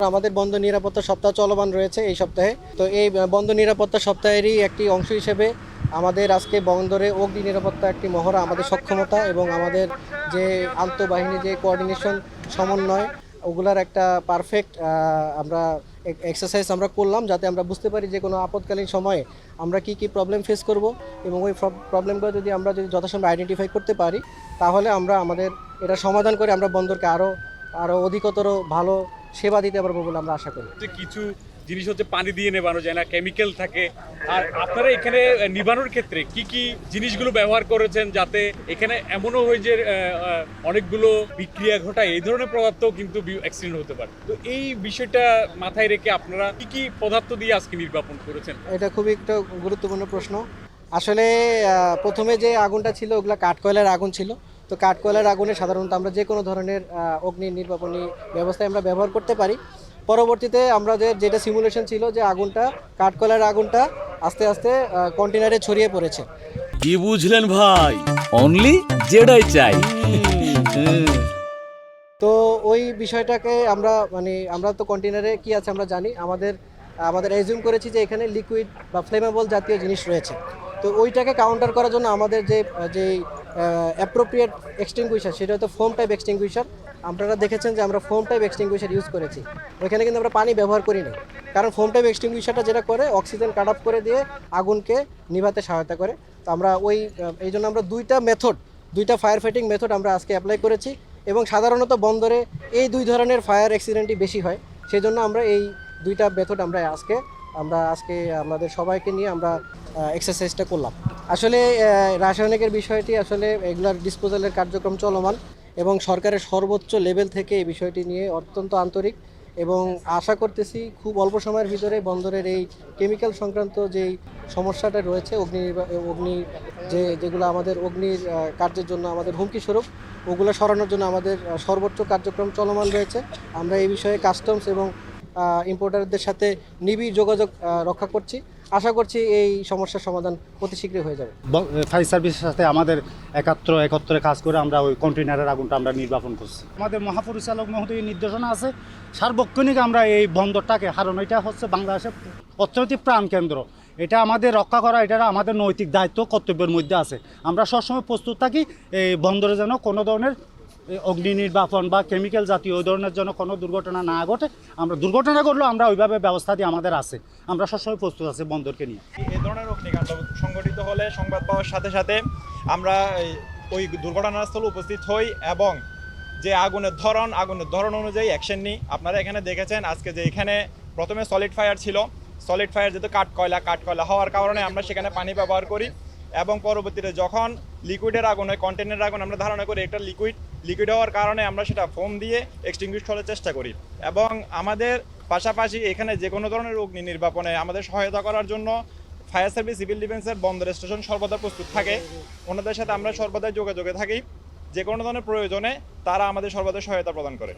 আমাদের বন্দর নিরাপত্তা সপ্তাহ চলমান রয়েছে এই সপ্তাহে। তো এই বন্দর নিরাপত্তা সপ্তাহেরই একটি অংশ হিসেবে আমাদের আজকে বন্দরে অগ্নি নিরাপত্তা একটি মহড়া, আমাদের সক্ষমতা এবং আমাদের যে আন্তঃবাহিনী যে কোঅর্ডিনেশন সমন্বয়, ওগুলার একটা পারফেক্ট আমরা এক্সারসাইজ আমরা করলাম, যাতে আমরা বুঝতে পারি যে কোনো আপৎকালীন সময়ে আমরা কি প্রবলেম ফেস করব এবং ওই প্রবলেমগুলো যদি আমরা যথাসময়ে আইডেন্টিফাই করতে পারি, তাহলে আমরা আমাদের এটা সমাধান করে আমরা বন্দরকে আরও অধিকতর ভালো সেবা দিতে পারবো বলে আমরা আশা করি। কিছু জিনিস হচ্ছে পানি দিয়ে নেবানো যায় না, কেমিক্যাল থাকে। আর আপনারা এখানে নিবানোর ক্ষেত্রে কি কি জিনিসগুলো ব্যবহার করেছেন, যাতে এখানে এমনও হয় যে অনেকগুলো বিক্রিয়া ঘটায়, এই ধরনের পদার্থও কিন্তু অ্যাক্সিডেন্ট হতে পারে। তো এই বিষয়টা মাথায় রেখে আপনারা কি কি পদার্থ দিয়ে আজকে নির্বাপন করেছেন? এটা খুবই একটা গুরুত্বপূর্ণ প্রশ্ন। আসলে প্রথমে যে আগুনটা ছিল ওগুলো কাঠকয়লার আগুন ছিল। তো কাঠকয়লার আগুনে সাধারণত আমরা যে কোনো ধরনের অগ্নি নির্বাপনী ব্যবস্থায় আমরা ব্যবহার করতে পারি। পরবর্তীতে আমাদের যেটা সিমুলেশন ছিল যে কাঠকয়লার আগুনটা আস্তে আস্তে কন্টেনারে ছড়িয়ে পড়েছে। কি বুঝলেন ভাই? অনলি যেটাই চাই। তো ওই বিষয়টাকে আমরা তো কন্টেনারে কি আছে আমরা জানি, আমাদের এজিউম করেছি যে এখানে লিকুইড বা ফ্লেমেবল জাতীয় জিনিস রয়েছে। তো ওইটাকে কাউন্টার করার জন্য আমাদের যে অ্যাপ্রোপ্রিয়েট এক্সটিংগুইশার, সেটা হয়তো ফোম টাইপ এক্সটিংগুইশার। আপনারা দেখেছেন যে আমরা ফোম টাইপ এক্সটিংগুইশার ইউজ করেছি। ওইখানে কিন্তু আমরা পানি ব্যবহার করিনি, কারণ ফোম টাইপ এক্সটিংগুইশারটা যেটা করে অক্সিজেন কাট অফ করে দিয়ে আগুনকে নিভাতে সহায়তা করে। তো আমরা এই জন্য আমরা দুইটা ফায়ার ফাইটিং মেথড আমরা আজকে অ্যাপ্লাই করেছি। এবং সাধারণত বন্দরে এই দুই ধরনের ফায়ার অ্যাক্সিডেন্টই বেশি হয়, সেই জন্য আমরা এই দুইটা মেথড আমরা আজকে আমাদের সবাইকে নিয়ে আমরা এক্সারসাইজটা করলাম। আসলে রাসায়নিকের বিষয়টি আসলে এগুলার ডিসপোজালের কার্যক্রম চলমান এবং সরকারের সর্বোচ্চ লেভেল থেকে এই বিষয়টি নিয়ে অত্যন্ত আন্তরিক, এবং আশা করতেছি খুব অল্প সময়ের ভিতরে বন্দরের এই কেমিক্যাল সংক্রান্ত যেই সমস্যাটা রয়েছে, যেগুলো আমাদের অগ্নির কার্যের জন্য আমাদের হুমকি স্বরূপ, ওগুলো সরানোর জন্য আমাদের সর্বোচ্চ কার্যক্রম চলমান রয়েছে। আমরা এই বিষয়ে কাস্টমস এবং ইম্পোর্টারদের সাথে নিবিড় যোগাযোগ রক্ষা করছি। আশা করছি এই সমস্যার সমাধান অতি শীঘ্রই হয়ে যাবে। ফায়ার সার্ভিসের সাথে আমাদের একত্রে কাজ করে আমরা ওই কন্টেনারের আগুনটা আমরা নির্বাপন করছি। আমাদের মহাপরিচালক মহোদয়ের নির্দেশনা আছে, সার্বক্ষণিক আমরা এই বন্দরটাকে, কারণ এটা হচ্ছে বাংলাদেশের অর্থনৈতিক প্রাণকেন্দ্র, এটা আমাদের রক্ষা করা, এটা আমাদের নৈতিক দায়িত্ব কর্তব্যের মধ্যে আছে। আমরা সবসময় প্রস্তুত থাকি এই বন্দরে যেন কোনো ধরনের অগ্নি নির্বাপন বা কেমিক্যাল জাতীয় ওই ধরনের জন্য কোনো দুর্ঘটনা না ঘটে। আমরা দুর্ঘটনা ঘটলেও আমরা ওইভাবে ব্যবস্থা দিয়ে আমাদের আছে, আমরা সবসময় প্রস্তুত আছি বন্দরকে নিয়ে। এই ধরনের অগ্নিকাণ্ড সংঘটিত হলে সংবাদ পাওয়ার সাথে সাথে আমরা ওই দুর্ঘটনাস্থলে উপস্থিত হই এবং যে আগুনের ধরন অনুযায়ী অ্যাকশন নিই। আপনারা এখানে দেখেছেন আজকে যে এখানে প্রথমে সলিড ফায়ার ছিল, সলিড ফায়ার যেহেতু কাঠকয়লা হওয়ার কারণে আমরা সেখানে পানি ব্যবহার করি, এবং পরবর্তীতে যখন লিকুইডের আগুন হয়, কন্টেনারের আগুন আমরা ধারণা করি এটা লিকুইড হওয়ার কারণে আমরা সেটা ফোম দিয়ে এক্সটিংগুইশ করার চেষ্টা করি। এবং আমাদের পাশাপাশি এখানে যে কোনো ধরনের অগ্নি নির্বাপনে আমাদের সহায়তা করার জন্য ফায়ার সার্ভিস, সিভিল ডিফেন্সের বন্দর স্টেশন সর্বদা প্রস্তুত থাকে। ওনাদের সাথে আমরা সর্বদাই যোগাযোগে থাকি, যে কোনো ধরনের প্রয়োজনে তারা আমাদের সর্বদা সহায়তা প্রদান করে।